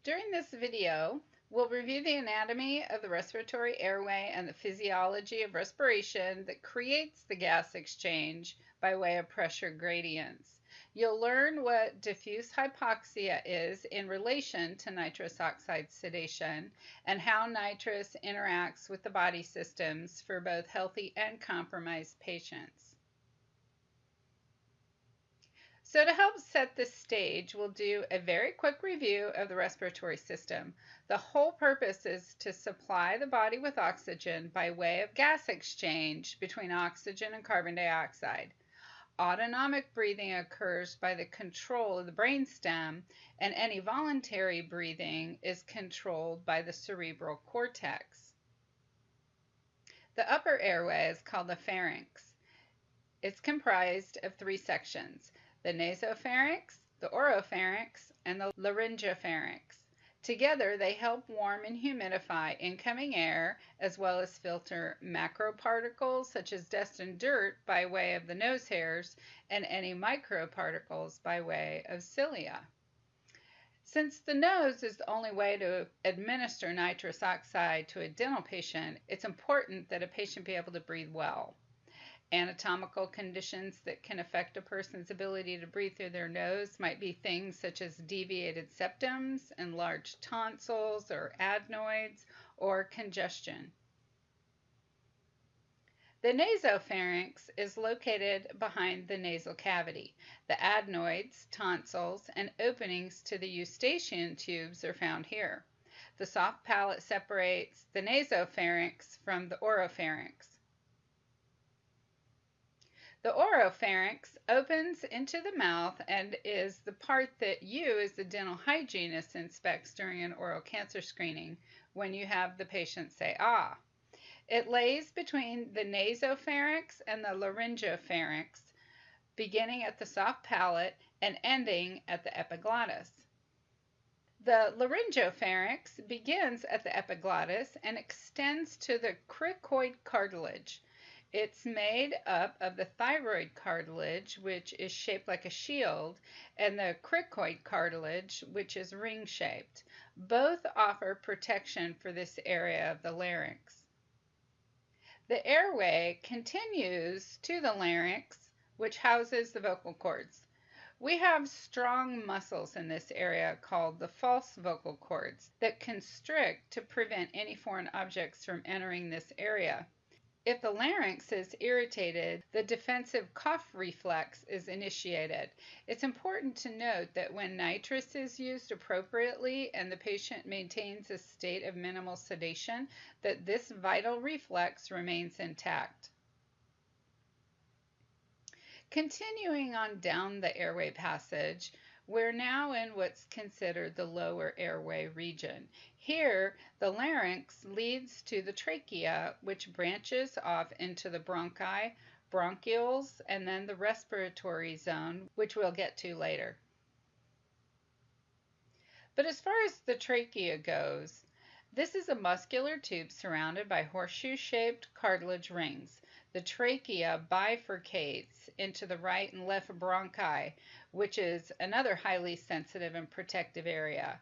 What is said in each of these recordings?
During this video, we'll review the anatomy of the respiratory airway and the physiology of respiration that creates the gas exchange by way of pressure gradients. You'll learn what diffuse hypoxia is in relation to nitrous oxide sedation and how nitrous interacts with the body systems for both healthy and compromised patients. So to help set the stage, we'll do a very quick review of the respiratory system. The whole purpose is to supply the body with oxygen by way of gas exchange between oxygen and carbon dioxide. Autonomic breathing occurs by the control of the brainstem, and any voluntary breathing is controlled by the cerebral cortex. The upper airway is called the pharynx. It's comprised of three sections: the nasopharynx, the oropharynx, and the laryngopharynx. Together, they help warm and humidify incoming air, as well as filter macroparticles such as dust and dirt by way of the nose hairs, and any microparticles by way of cilia. Since the nose is the only way to administer nitrous oxide to a dental patient, it's important that a patient be able to breathe well. Anatomical conditions that can affect a person's ability to breathe through their nose might be things such as deviated septums, enlarged tonsils or adenoids, or congestion. The nasopharynx is located behind the nasal cavity. The adenoids, tonsils, and openings to the eustachian tubes are found here. The soft palate separates the nasopharynx from the oropharynx. The oropharynx opens into the mouth and is the part that you, as the dental hygienist, inspects during an oral cancer screening when you have the patient say "ah." It lays between the nasopharynx and the laryngopharynx, beginning at the soft palate and ending at the epiglottis. The laryngopharynx begins at the epiglottis and extends to the cricoid cartilage. It's made up of the thyroid cartilage, which is shaped like a shield, and the cricoid cartilage, which is ring-shaped. Both offer protection for this area of the larynx. The airway continues to the larynx, which houses the vocal cords. We have strong muscles in this area called the false vocal cords that constrict to prevent any foreign objects from entering this area. If the larynx is irritated, the defensive cough reflex is initiated. It's important to note that when nitrous is used appropriately and the patient maintains a state of minimal sedation, that this vital reflex remains intact. Continuing on down the airway passage, we're now in what's considered the lower airway region. Here, the larynx leads to the trachea, which branches off into the bronchi, bronchioles, and then the respiratory zone, which we'll get to later. But as far as the trachea goes, this is a muscular tube surrounded by horseshoe-shaped cartilage rings. The trachea bifurcates into the right and left bronchi, which is another highly sensitive and protective area.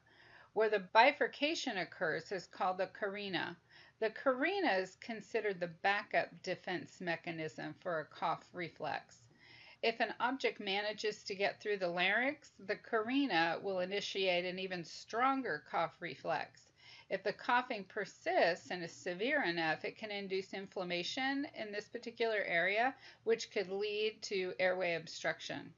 Where the bifurcation occurs is called the carina. The carina is considered the backup defense mechanism for a cough reflex. If an object manages to get through the larynx, the carina will initiate an even stronger cough reflex. If the coughing persists and is severe enough, it can induce inflammation in this particular area, which could lead to airway obstruction.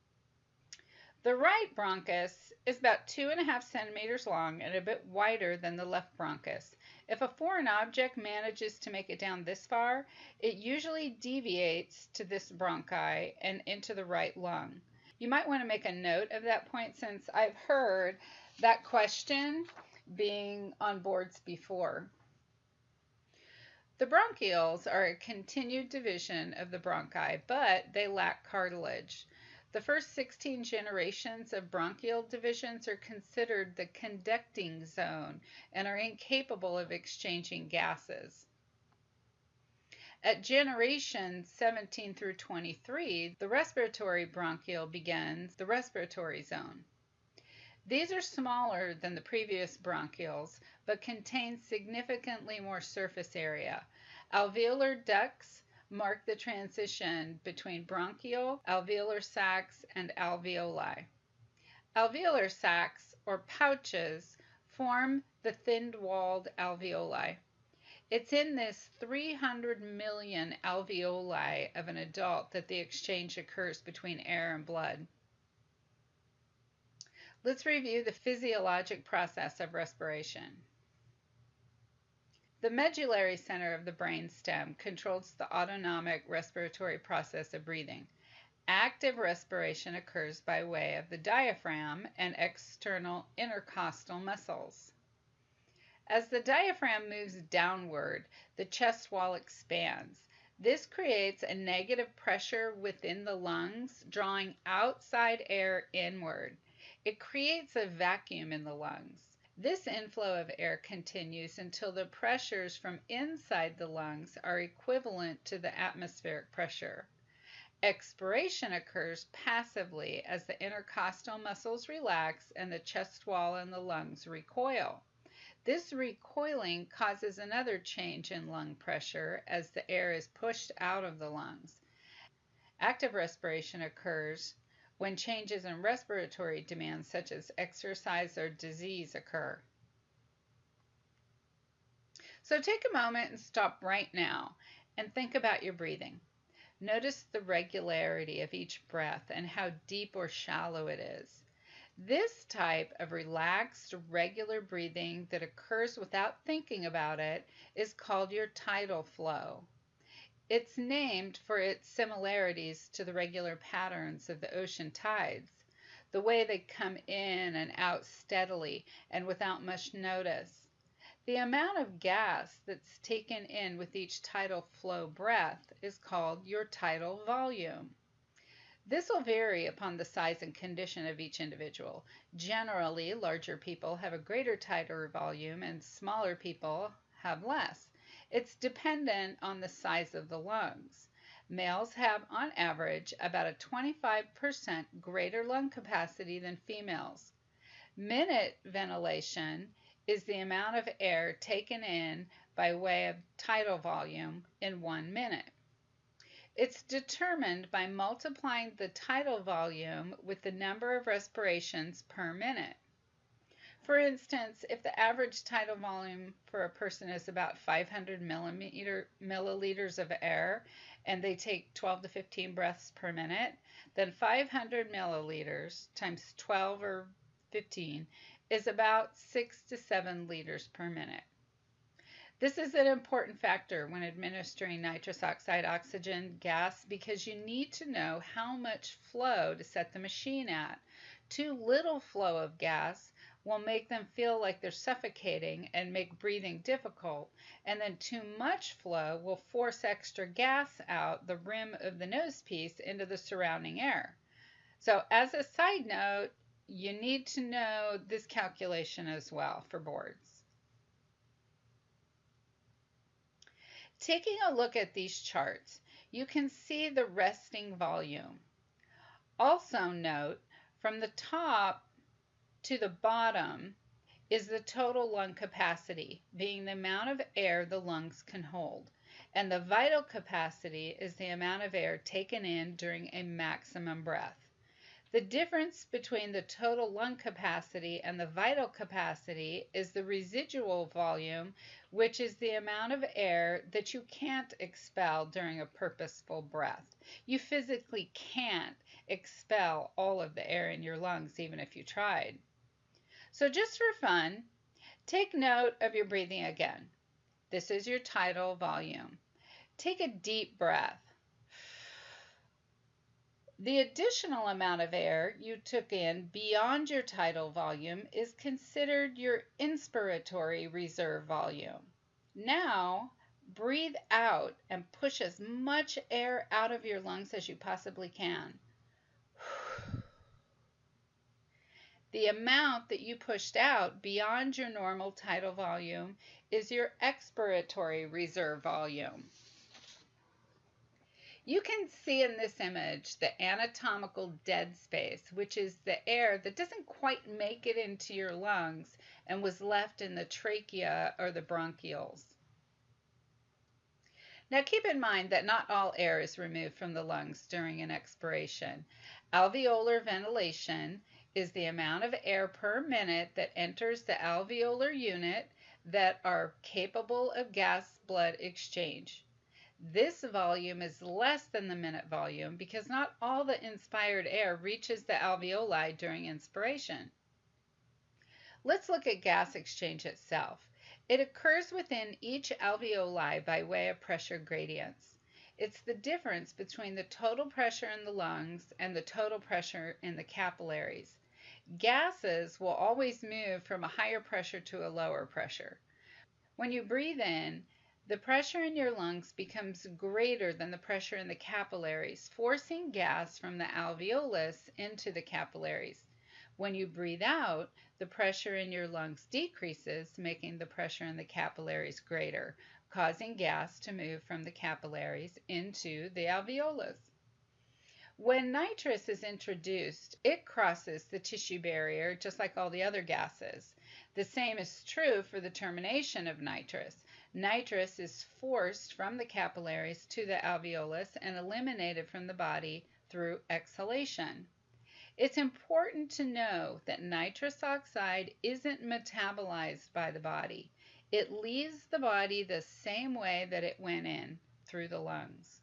The right bronchus is about 2.5 centimeters long and a bit wider than the left bronchus. If a foreign object manages to make it down this far, it usually deviates to this bronchi and into the right lung. You might want to make a note of that point, since I've heard that question being on boards before. The bronchioles are a continued division of the bronchi, but they lack cartilage. The first 16 generations of bronchial divisions are considered the conducting zone and are incapable of exchanging gases. At generation 17 through 23, the respiratory bronchiole begins the respiratory zone. These are smaller than the previous bronchioles, but contain significantly more surface area. Alveolar ducts mark the transition between bronchial, alveolar sacs, and alveoli. Alveolar sacs, or pouches, form the thin-walled alveoli. It's in this 300 million alveoli of an adult that the exchange occurs between air and blood. Let's review the physiologic process of respiration. The medullary center of the brain stem controls the autonomic respiratory process of breathing. Active respiration occurs by way of the diaphragm and external intercostal muscles. As the diaphragm moves downward, the chest wall expands. This creates a negative pressure within the lungs, drawing outside air inward. It creates a vacuum in the lungs. This inflow of air continues until the pressures from inside the lungs are equivalent to the atmospheric pressure. Expiration occurs passively as the intercostal muscles relax and the chest wall and the lungs recoil. This recoiling causes another change in lung pressure as the air is pushed out of the lungs. Active respiration occurs when changes in respiratory demands such as exercise or disease occur. So take a moment and stop right now and think about your breathing. Notice the regularity of each breath and how deep or shallow it is. This type of relaxed, regular breathing that occurs without thinking about it is called your tidal flow. It's named for its similarities to the regular patterns of the ocean tides, the way they come in and out steadily and without much notice. The amount of gas that's taken in with each tidal flow breath is called your tidal volume. This will vary upon the size and condition of each individual. Generally, larger people have a greater tidal volume and smaller people have less. It's dependent on the size of the lungs. Males have, on average, about a 25% greater lung capacity than females. Minute ventilation is the amount of air taken in by way of tidal volume in 1 minute. It's determined by multiplying the tidal volume with the number of respirations per minute. For instance, if the average tidal volume for a person is about 500 milliliters of air and they take 12 to 15 breaths per minute, then 500 milliliters times 12 or 15 is about 6 to 7 liters per minute. This is an important factor when administering nitrous oxide oxygen gas because you need to know how much flow to set the machine at. Too little flow of gas will make them feel like they're suffocating and make breathing difficult, and then too much flow will force extra gas out the rim of the nosepiece into the surrounding air. So as a side note, you need to know this calculation as well for boards. Taking a look at these charts, you can see the resting volume. Also note, from the top to the bottom is the total lung capacity, being the amount of air the lungs can hold, and the vital capacity is the amount of air taken in during a maximum breath. The difference between the total lung capacity and the vital capacity is the residual volume, which is the amount of air that you can't expel during a purposeful breath. You physically can't expel all of the air in your lungs even if you tried. So just for fun, take note of your breathing again. This is your tidal volume. Take a deep breath. The additional amount of air you took in beyond your tidal volume is considered your inspiratory reserve volume. Now, breathe out and push as much air out of your lungs as you possibly can. The amount that you pushed out beyond your normal tidal volume is your expiratory reserve volume. You can see in this image the anatomical dead space, which is the air that doesn't quite make it into your lungs and was left in the trachea or the bronchioles. Now keep in mind that not all air is removed from the lungs during an expiration. Alveolar ventilation is the amount of air per minute that enters the alveolar unit that are capable of gas-blood exchange. This volume is less than the minute volume because not all the inspired air reaches the alveoli during inspiration. Let's look at gas exchange itself. It occurs within each alveoli by way of pressure gradients. It's the difference between the total pressure in the lungs and the total pressure in the capillaries. Gases will always move from a higher pressure to a lower pressure. When you breathe in, the pressure in your lungs becomes greater than the pressure in the capillaries, forcing gas from the alveolus into the capillaries. When you breathe out, the pressure in your lungs decreases, making the pressure in the capillaries greater, causing gas to move from the capillaries into the alveolus. When nitrous is introduced, it crosses the tissue barrier just like all the other gases. The same is true for the termination of nitrous. Nitrous is forced from the capillaries to the alveolus and eliminated from the body through exhalation. It's important to know that nitrous oxide isn't metabolized by the body. It leaves the body the same way that it went in, through the lungs.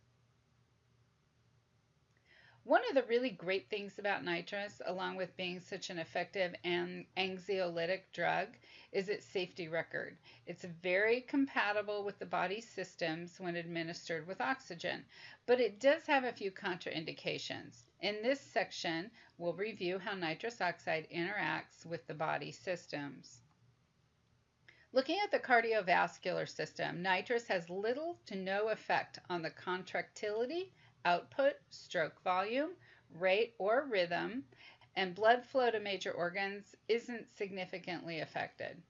One of the really great things about nitrous, along with being such an effective and anxiolytic drug, is its safety record. It's very compatible with the body's systems when administered with oxygen, but it does have a few contraindications. In this section, we'll review how nitrous oxide interacts with the body systems. Looking at the cardiovascular system, nitrous has little to no effect on the contractility, output, stroke volume, rate or rhythm, and blood flow to major organs isn't significantly affected.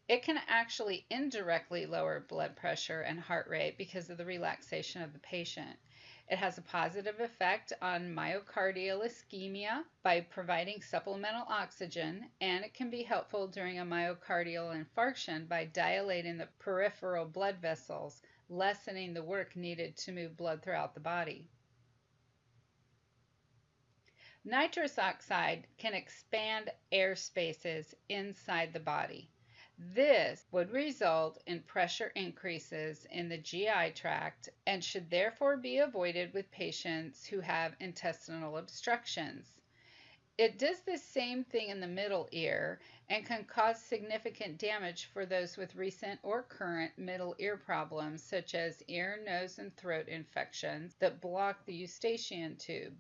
It can actually indirectly lower blood pressure and heart rate because of the relaxation of the patient. It has a positive effect on myocardial ischemia by providing supplemental oxygen, and it can be helpful during a myocardial infarction by dilating the peripheral blood vessels, lessening the work needed to move blood throughout the body. Nitrous oxide can expand air spaces inside the body. This would result in pressure increases in the GI tract and should therefore be avoided with patients who have intestinal obstructions. It does the same thing in the middle ear and can cause significant damage for those with recent or current middle ear problems such as ear, nose, and throat infections that block the eustachian tube.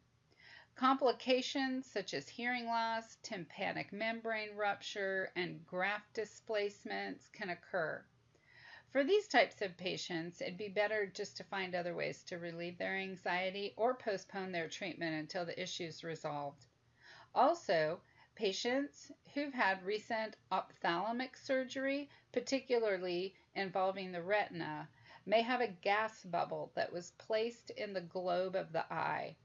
Complications such as hearing loss, tympanic membrane rupture, and graft displacements can occur. For these types of patients, it'd be better just to find other ways to relieve their anxiety or postpone their treatment until the issue is resolved. Also, patients who've had recent ophthalmic surgery, particularly involving the retina, may have a gas bubble that was placed in the globe of the eye.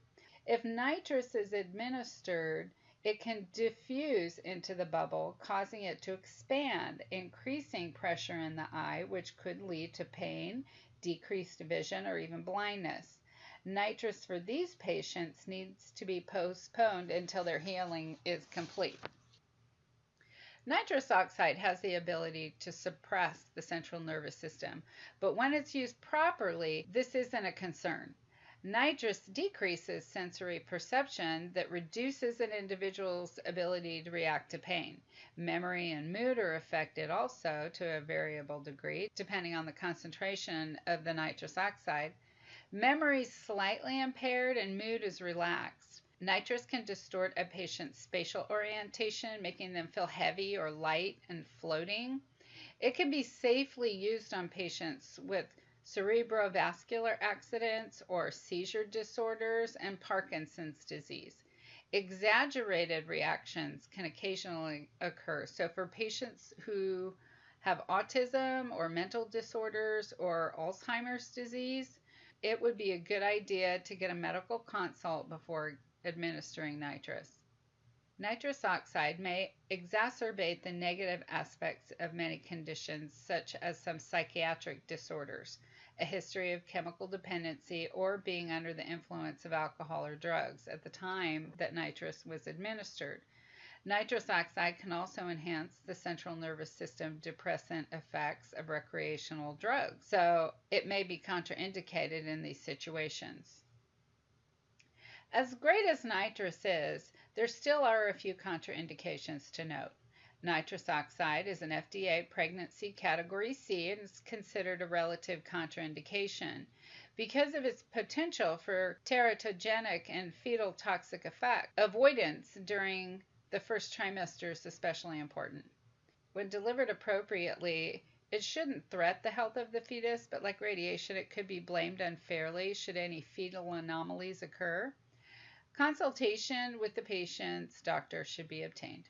If nitrous is administered, it can diffuse into the bubble, causing it to expand, increasing pressure in the eye, which could lead to pain, decreased vision, or even blindness. Nitrous for these patients needs to be postponed until their healing is complete. Nitrous oxide has the ability to suppress the central nervous system, but when it's used properly, this isn't a concern. Nitrous decreases sensory perception that reduces an individual's ability to react to pain. Memory and mood are affected also to a variable degree, depending on the concentration of the nitrous oxide. Memory is slightly impaired and mood is relaxed. Nitrous can distort a patient's spatial orientation, making them feel heavy or light and floating. It can be safely used on patients with cerebrovascular accidents or seizure disorders and Parkinson's disease. Exaggerated reactions can occasionally occur. So for patients who have autism or mental disorders or Alzheimer's disease, it would be a good idea to get a medical consult before administering nitrous. Nitrous oxide may exacerbate the negative aspects of many conditions, such as some psychiatric disorders, a history of chemical dependency, or being under the influence of alcohol or drugs at the time that nitrous was administered. Nitrous oxide can also enhance the central nervous system depressant effects of recreational drugs, so it may be contraindicated in these situations. As great as nitrous is, there still are a few contraindications to note. Nitrous oxide is an FDA pregnancy category C and is considered a relative contraindication. Because of its potential for teratogenic and fetal toxic effect, avoidance during the first trimester is especially important. When delivered appropriately, it shouldn't threat the health of the fetus, but like radiation, it could be blamed unfairly should any fetal anomalies occur. Consultation with the patient's doctor should be obtained.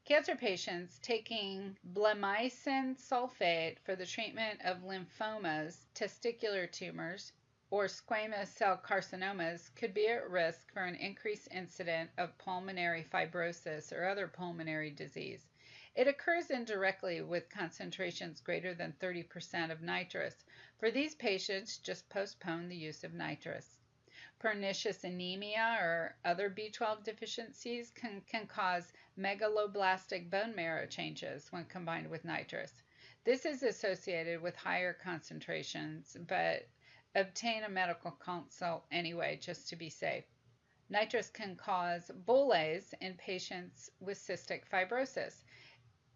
Cancer patients taking bleomycin sulfate for the treatment of lymphomas, testicular tumors, or squamous cell carcinomas could be at risk for an increased incidence of pulmonary fibrosis or other pulmonary disease. It occurs indirectly with concentrations greater than 30% of nitrous. For these patients, just postpone the use of nitrous. Pernicious anemia or other B12 deficiencies can cause megaloblastic bone marrow changes when combined with nitrous. This is associated with higher concentrations, but obtain a medical consult anyway just to be safe. Nitrous can cause bullae in patients with cystic fibrosis.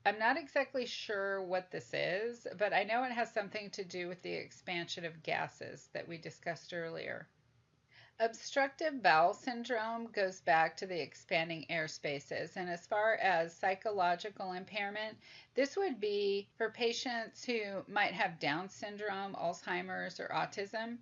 I'm not exactly sure what this is, but I know it has something to do with the expansion of gases that we discussed earlier. Obstructive bowel syndrome goes back to the expanding air spaces, and as far as psychological impairment, this would be for patients who might have Down syndrome, Alzheimer's, or autism.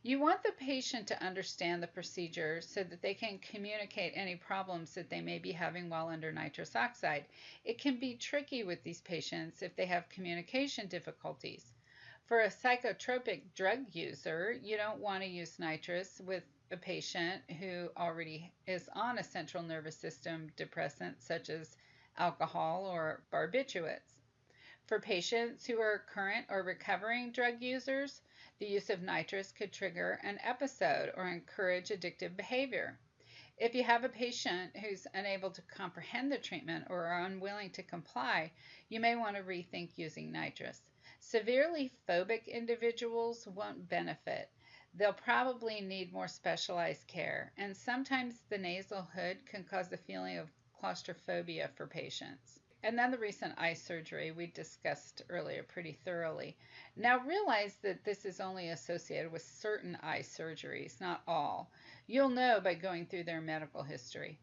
You want the patient to understand the procedure so that they can communicate any problems that they may be having while under nitrous oxide. It can be tricky with these patients if they have communication difficulties. For a psychotropic drug user, you don't want to use nitrous with a patient who already is on a central nervous system depressant such as alcohol or barbiturates. For patients who are current or recovering drug users, the use of nitrous could trigger an episode or encourage addictive behavior. If you have a patient who's unable to comprehend the treatment or are unwilling to comply, you may want to rethink using nitrous. Severely phobic individuals won't benefit. They'll probably need more specialized care, and sometimes the nasal hood can cause a feeling of claustrophobia for patients. And then the recent eye surgery we discussed earlier pretty thoroughly. Now realize that this is only associated with certain eye surgeries, not all. You'll know by going through their medical history.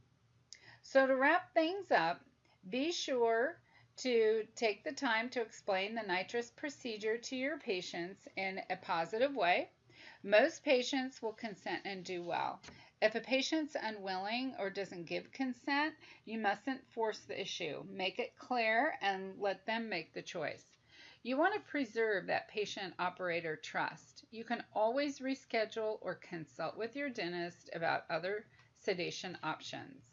So to wrap things up, be sure to take the time to explain the nitrous procedure to your patients in a positive way. Most patients will consent and do well. If a patient's unwilling or doesn't give consent, you mustn't force the issue. Make it clear and let them make the choice. You want to preserve that patient-operator trust. You can always reschedule or consult with your dentist about other sedation options.